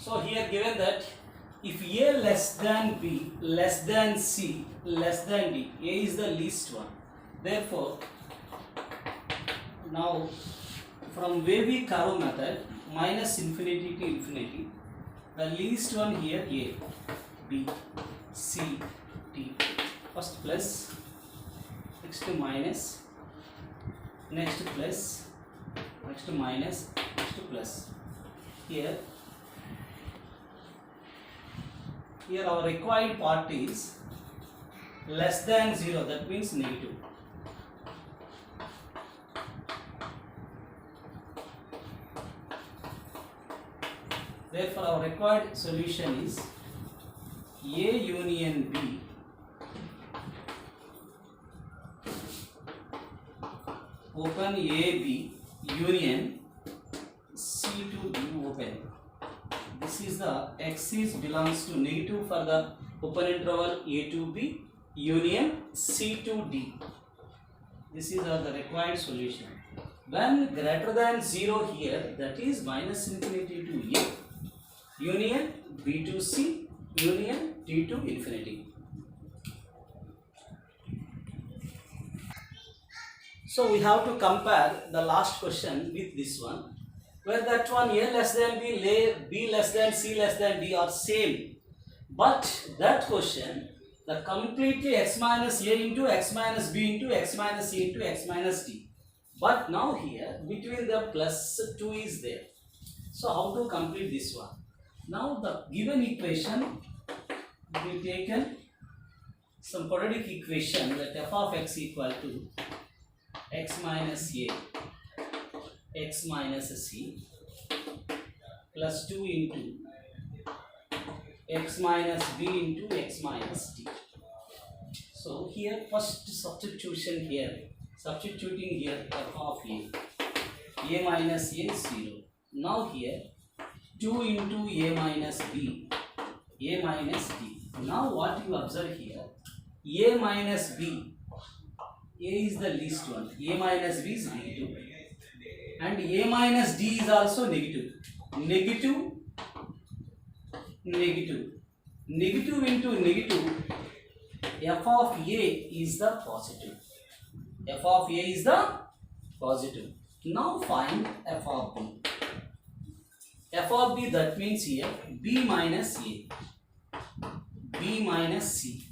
So here given that if A less than B less than C less than D, A is the least one. Therefore, now from wavy curve method minus infinity to infinity, the least one here A, B, C, D. First plus, next to minus, next plus, next to minus, next to plus. Here our required part is less than 0, that means negative. Therefore, our required solution is A union B open AB union C to D open. This is the axis belongs to negative for the open interval A to B union C to D. This is the required solution. When greater than 0 here, that is minus infinity to A union B to C union D to infinity. So we have to compare the last question with this one, where that one A less than B less than C less than D are same. But that question, the completely x minus A into x minus B into x minus C into x minus D. But now here between the plus 2 is there. So how to complete this one? Now the given equation, we taken some quadratic equation that f of x equal to x minus A x minus C plus 2 into x minus B into x minus D. So here first substitution here, substituting here f of A minus A is 0. Now here 2 into A minus B, A minus D. Now what you observe here, A minus B, A is the least one, A minus B is negative, and A minus D is also negative. Negative, negative, negative into negative, f of A is the positive. F of A is the positive. Now find f of B. F of B, that means here B minus A, B minus C.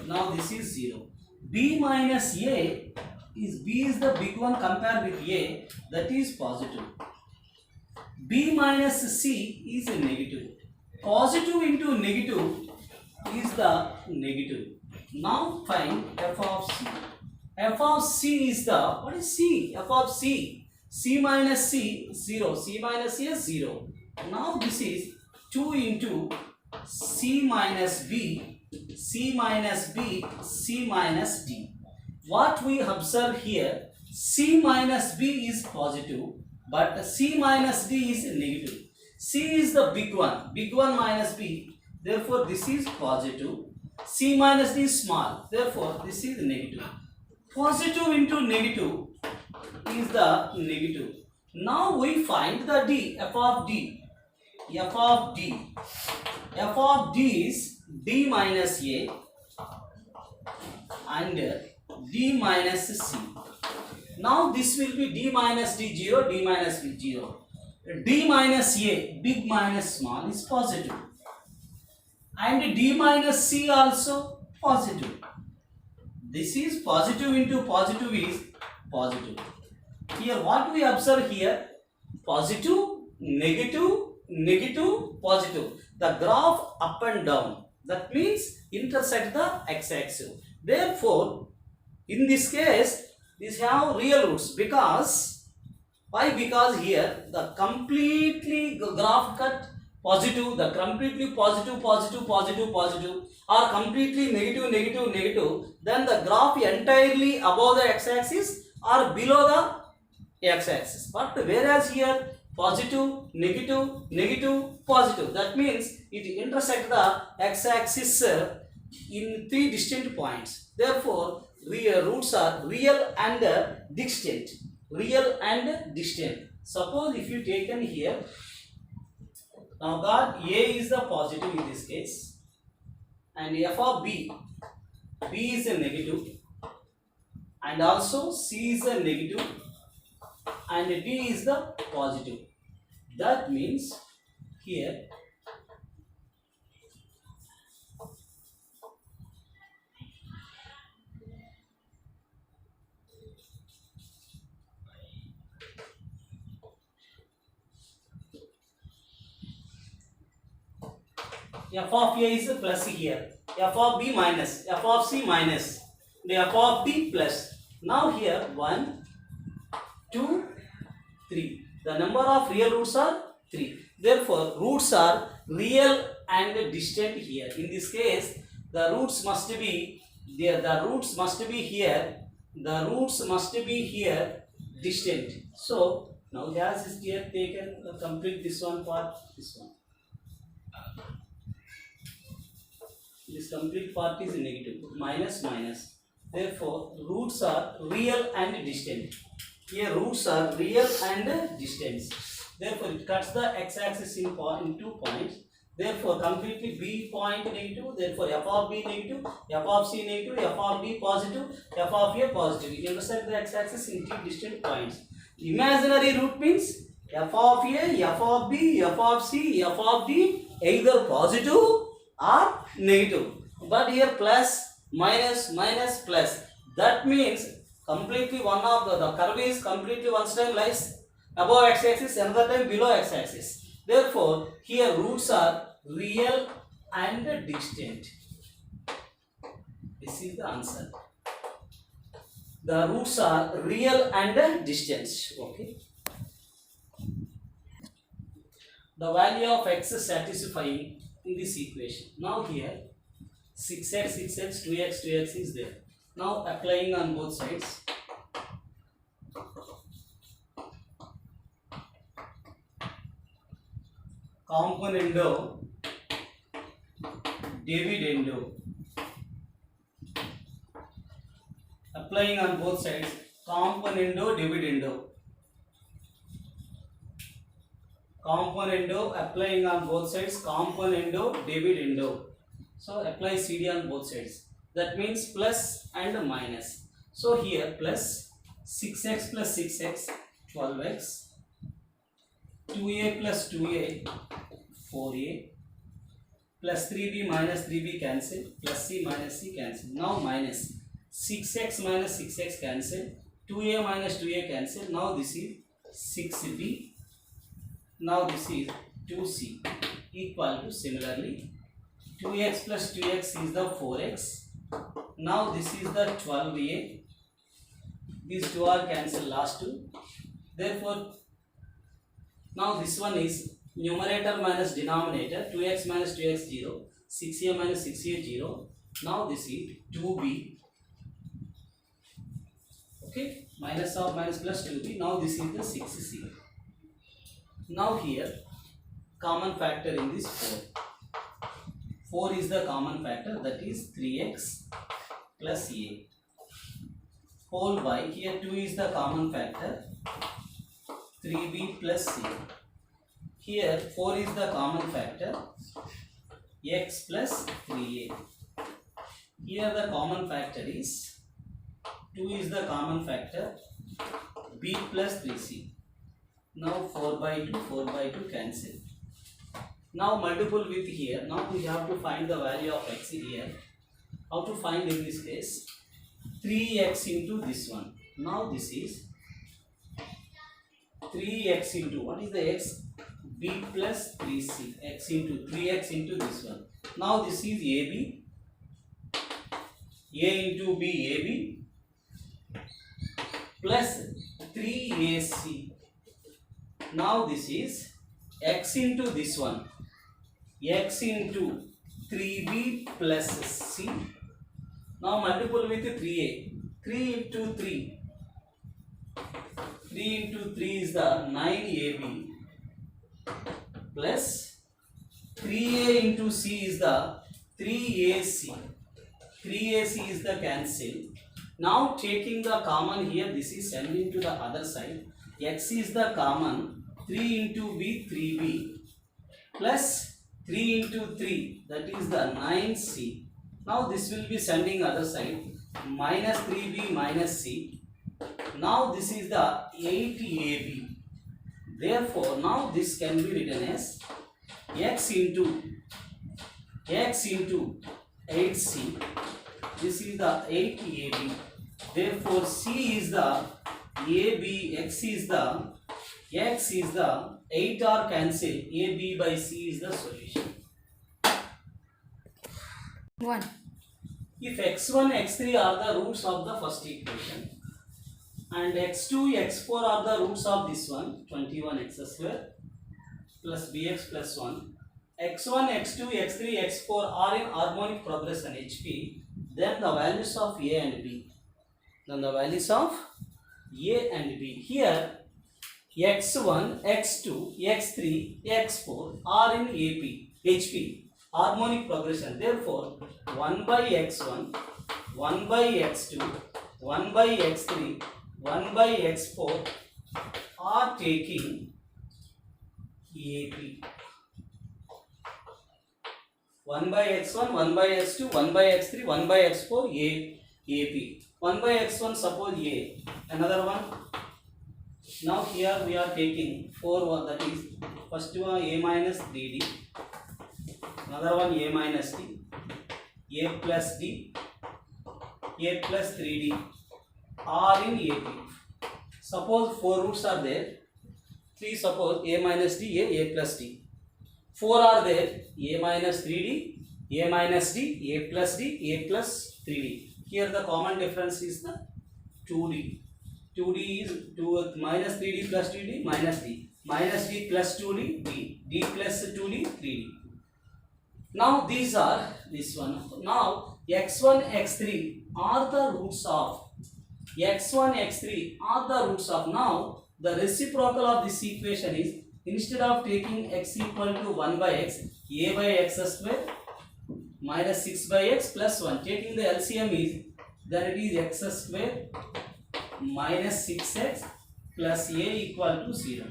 Now this is 0. B minus A is, B is the big one compared with A, that is positive. B minus C is a negative. Positive into negative is the negative. Now find f of C. F of C is the, what is C? F of C. C minus C, 0. C minus C is 0. Now this is 2 into C minus B, C minus B, C minus D. What we observe here, C minus B is positive, but C minus D is negative. C is the big one minus B, therefore this is positive. C minus D is small, therefore this is negative. Positive into negative is the negative. Now we find the D, f of D. F of D. F of D is D minus A and D minus C. Now this will be D minus D 0, D minus B 0. D minus A, big minus small, is positive. And D minus C also positive. This is positive into positive is positive. Here what we observe here, positive, negative, negative, positive. The graph up and down, that means intersect the x-axis. Therefore, in this case, these have real roots. Because, why? Because here the completely graph cut positive, the completely positive, positive, positive, positive, or completely negative, negative, negative, then the graph entirely above the x-axis or below the x-axis. But whereas here positive, negative, negative, positive, that means it intersects the x-axis in 3 distinct points. Therefore, roots are real and distant. Real and distant. Suppose if you taken here Now got A is the positive in this case, and f of B is a negative, and also C is a negative, and D is the positive. That means here f of A is a plus here, f of B minus, f of C minus, the f of D plus. Now here 1, 2, 3. The number of real roots are 3. Therefore, roots are real and distant here. In this case, the roots must be there. The roots must be here. The roots must be here distant. So now gas is here taken. Complete this one part. This one. This complete part is negative. Minus minus. Therefore, roots are real and distant. Here roots are real and distance. Therefore, it cuts the x-axis in 2 points. Therefore, completely B point negative. Therefore, f of B negative, f of C negative, f of D positive, f of A positive. You intersect the x-axis in 3 distant points. Imaginary root means f of A, f of B, f of C, f of D either positive or negative. But here plus, minus, minus, plus. That means completely one of the curve is completely one time lies above x-axis, another time below x-axis. Therefore, here roots are real and distant. This is the answer. The roots are real and distant. Okay. The value of x is satisfying in this equation. Now here 6x, 6x, 2x, 2x is there. Now applying on both sides. Componendo, dividendo. Applying on both sides. Componendo, dividendo. Componendo, applying on both sides. Componendo, dividendo. So apply CD on both sides. That means plus and minus. So here plus 6x plus 6x, 12x, 2a plus 2a, 4a, plus 3b minus 3b cancel, plus c minus c cancel. Now minus 6x minus 6x cancel, 2a minus 2a cancel. Now this is 6b. Now this is 2c equal to similarly 2x plus 2x is the 4x. Now this is the 12a. These two are cancelled, last two. Therefore, now this one is numerator minus denominator. 2x minus 2x 0. 6a minus 6a 0. Now this is 2b. Okay. Minus of minus plus 2b. Now this is the 6c. Now here common factor in this 4. 4 is the common factor, that is 3x plus a whole by, here 2 is the common factor, 3b plus c. Here 4 is the common factor, x plus 3a. Here the common factor is 2 is the common factor, b plus 3c. Now 4 by 2 cancel. Now multiple with here. Now we have to find the value of x here. How to find in this case? 3x into this one. Now this is 3x into, what is the x? B plus 3c. X into 3x into this one. Now this is AB. A into B, AB plus 3AC. Now this is x into this one. X into 3b plus c. Now multiple with 3a. 3 into 3. 3 into 3 is the 9ab plus 3a into c is the 3ac. 3ac is the cancel. Now taking the common here, this is sending to the other side. X is the common. 3 into b, 3b plus 3 into 3, that is the 9c. Now this will be sending other side, minus 3b minus c. Now this is the 8ab. Therefore, now this can be written as x into 8c. This is the 8ab. Therefore, c is the ab, x is the 8 are cancel. ab by c is the solution. 1. If x1, x3 are the roots of the first equation and x2, x4 are the roots of this one, 21x square plus bx plus 1, x1, x2, x3, x4 are in harmonic progression HP, then the values of a and b. Here x1, x2, x3, x4 are in HP, harmonic progression. Therefore, 1 by x1, 1 by x2, 1 by x3, 1 by x4 are taking AP. 1 by x1, 1 by x2, 1 by x3, 1 by x4 AP. 1 by x1 suppose A. Another one. Now here we are taking 4, that is first one A minus 3D. Another one A minus D. A plus D. A plus 3D are in AP. Suppose 4 roots are there. 3 suppose A minus D, A plus D. 4 are there, A minus 3D, A minus D, A plus D, A plus 3D. Here the common difference is the 2D. 2D is 2 minus 3D plus 2D minus D. Minus D plus 2D, D. D plus 2D, 3D. Now these are this one. Now x1, x3 are the roots of x1, x3 are the roots of. Now the reciprocal of this equation is, instead of taking x equal to 1 by x, a by x square minus 6 by x plus 1. Taking the LCM is, then it is x square minus 6x plus a equal to 0.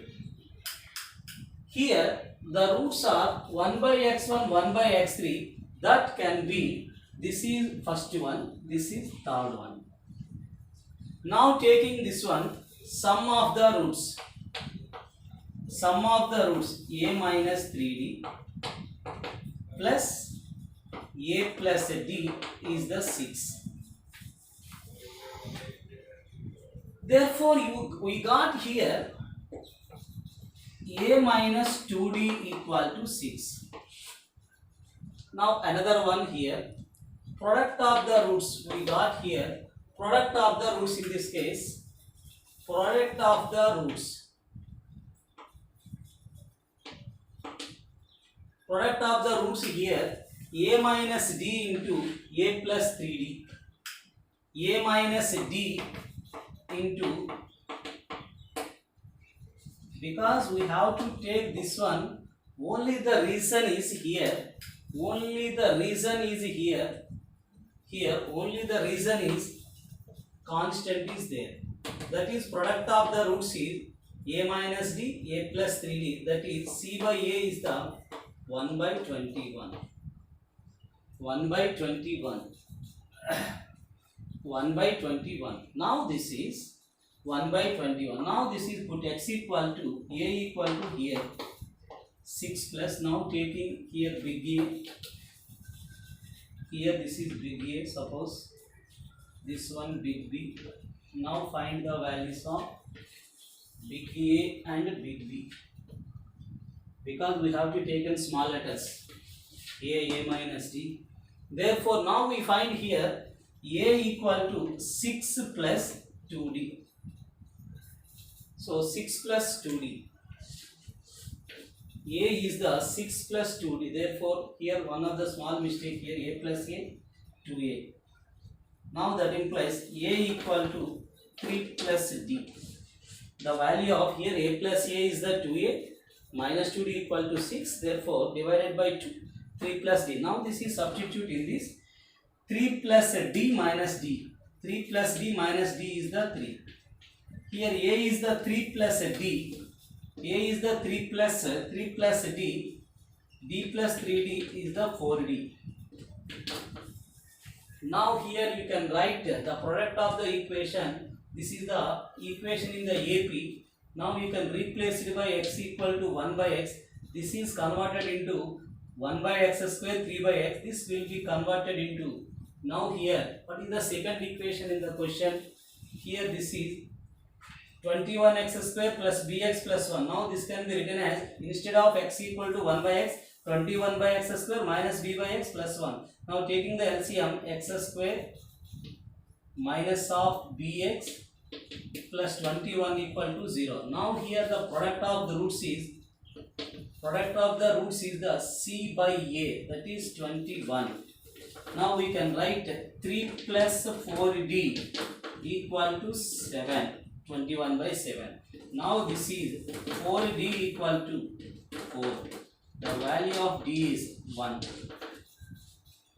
Here the roots are 1 by x1, 1 by x3. That can be, this is first one, this is third one. Now taking this one, sum of the roots. Sum of the roots a minus 3d plus a plus d is the 6. Therefore, we got here a minus 2d equal to 6. Now another one here, product of the roots we got here. Product of the roots in this case, product of the roots. Product of the roots here, a minus d into a plus 3d, a minus d into, because we have to take this one, only the reason is here, only the reason is here, only the reason is constant is there. That is product of the roots is a minus d, a plus 3d, that is c by a is the 1 by 21. 1 by 21. 1 by 21. Now this is 1 by 21. Now this is put x equal to, a equal to here 6 plus, now taking here big A. Here this is big A, suppose this one big B. Now find the values of big A and big B. Because we have to take in small letters, a minus d. Therefore, now we find here a equal to 6 plus 2d. So 6 plus 2d. A is the 6 plus 2d. Therefore, here one of the small mistake here, a plus a, 2a. Now that implies a equal to 3 plus d. The value of here a plus a is the 2a. Minus 2d equal to 6, therefore divided by 2, 3 plus d. Now this is substitute in this, 3 plus d minus d. 3 plus d minus d is the 3. Here a is the 3 plus d. A is the 3 plus d. d plus 3d is the 4d. Now here you can write the product of the equation. This is the equation in the AP. Now you can replace it by x equal to 1 by x. This is converted into 1 by x square 3 by x. This will be converted into, now here what is the second equation in the question? Here this is 21x square plus bx plus 1. Now this can be written as, instead of x equal to 1 by x, 21 by x square minus b by x plus 1. Now taking the LCM, x square minus of bx plus 21 equal to 0. Now here the product of the roots is the c by a, that is 21. Now we can write 3 plus 4d equal to 7, 21 by 7. Now this is 4d equal to 4. The value of d is 1.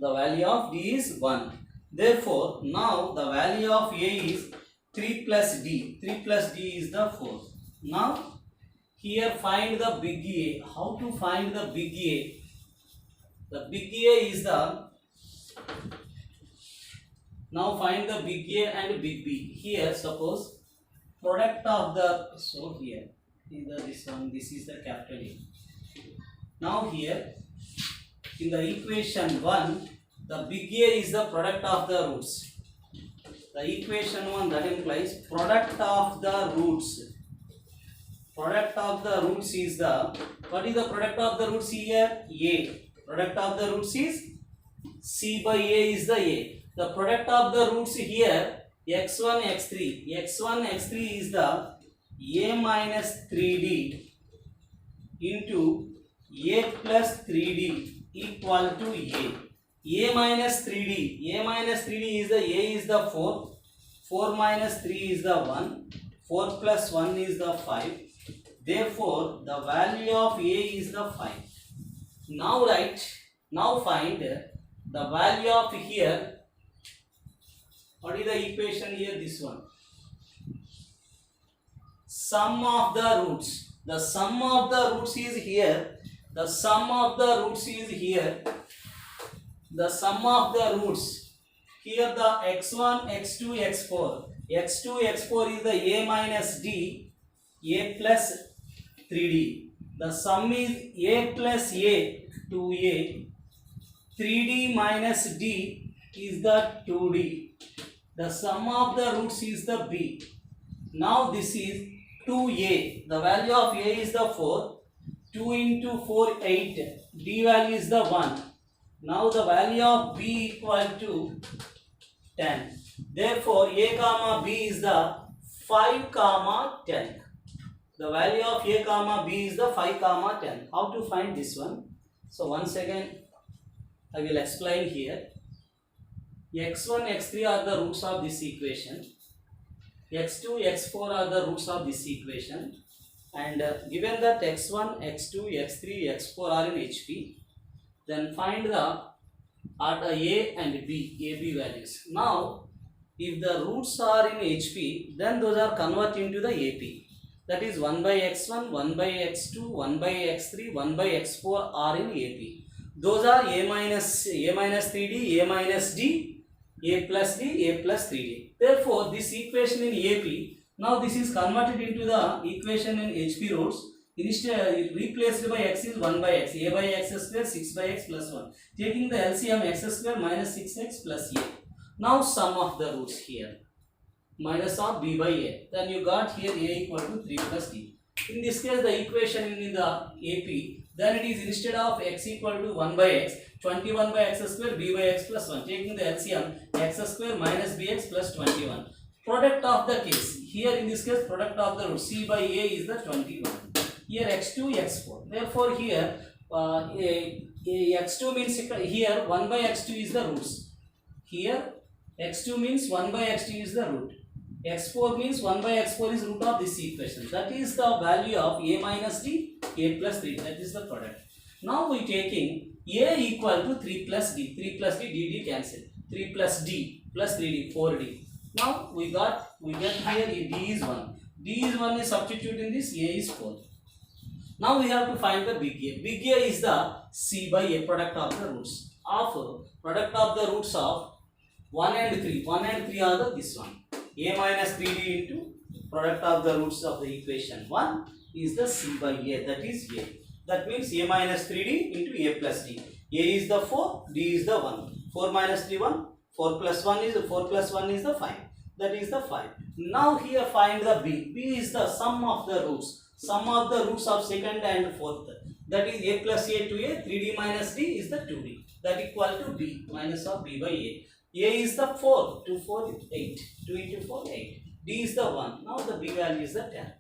The value of d is 1. Therefore, now the value of a is 3 plus d. 3 plus d is the 4. Now, here find the big A. How to find the big A? The big A is the, now find the big A and big B. Here suppose product of the, so here either this one, this is the capital A. Now here in the equation 1, the big A is the product of the roots. The equation 1, that implies product of the roots. Product of the roots is the, what is the product of the roots here? A. Product of the roots is c by a is the a. The product of the roots here, x1 x3. x1 x3 is the a minus 3d into a plus 3d equal to a. A minus 3d. A minus 3d is the, a is the 4. 4 minus 3 is the 1. 4 plus 1 is the 5. Therefore, the value of a is the 5. Now now find the value of here. What is the equation here? This one. Sum of the roots. The sum of the roots is here. The sum of the roots is here. The sum of the roots. Here the x1, x2, x4. x2, x4 is the a minus d, a plus 3d. The sum is a plus a, 2a. 3d minus d is the 2d. The sum of the roots is the b. Now this is 2a. The value of a is the 4. 2 into 4, 8. D value is the 1. Now the value of b equal to 10. Therefore, a comma b is the 5 comma 10. The value of a comma b is the 5 comma 10. How to find this one? So once again, I will explain here. x1, x3 are the roots of this equation. x2, x4 are the roots of this equation. And given that x1, x2, x3, x4 are in HP, then find the at a and b, ab values. Now, if the roots are in HP, then those are converted into the AP. That is 1 by x1, 1 by x2, 1 by x3, 1 by x4 are in AP. Those are a minus 3d, a minus d, a plus d, a plus 3d. Therefore, this equation in AP, now this is converted into the equation in HP roots. Instead, replaced by x is 1 by x, a by x square, 6 by x plus 1. Taking the LCM, x square minus 6x plus a. Now sum of the roots here, minus of b by a. Then you got here a equal to 3 plus d. In this case, the equation in the AP, then it is instead of x equal to 1 by x, 21 by x square, b by x plus 1. Taking the LCM, x square minus bx plus 21. Product of the case, here in this case, product of the root, c by a is the 21. Here x2, x4. Therefore, here x2 means here 1 by x2 is the roots. Here x2 means 1 by x2 is the root. x4 means 1 by x4 is root of this equation. That is the value of a minus d, a plus 3. That is the product. Now we taking a equal to 3 plus d. 3 plus d, d cancel. 3 plus d plus 3d, 4d. Now we get here d is 1. D is 1 is substitute in this, a is 4. Now we have to find the big A. Big A is the C by A, product of the roots. Of product of the roots of 1 and 3. 1 and 3 are the this one. A minus 3D into product of the roots of the equation 1 is the C by A, that is A. That means A minus 3D into A plus D. A is the 4, D is the 1. 4 minus 3, 1. 4 plus 1 is the 5. That is the 5. Now here find the B. B is the sum of the roots. Sum of the roots of second and fourth. That is A plus A to A. 3D minus D is the 2D. That equal to B minus of B by A. A is the 4. 2, 4, 8. 2 into 4, 8. D is the 1. Now the B value is the 10.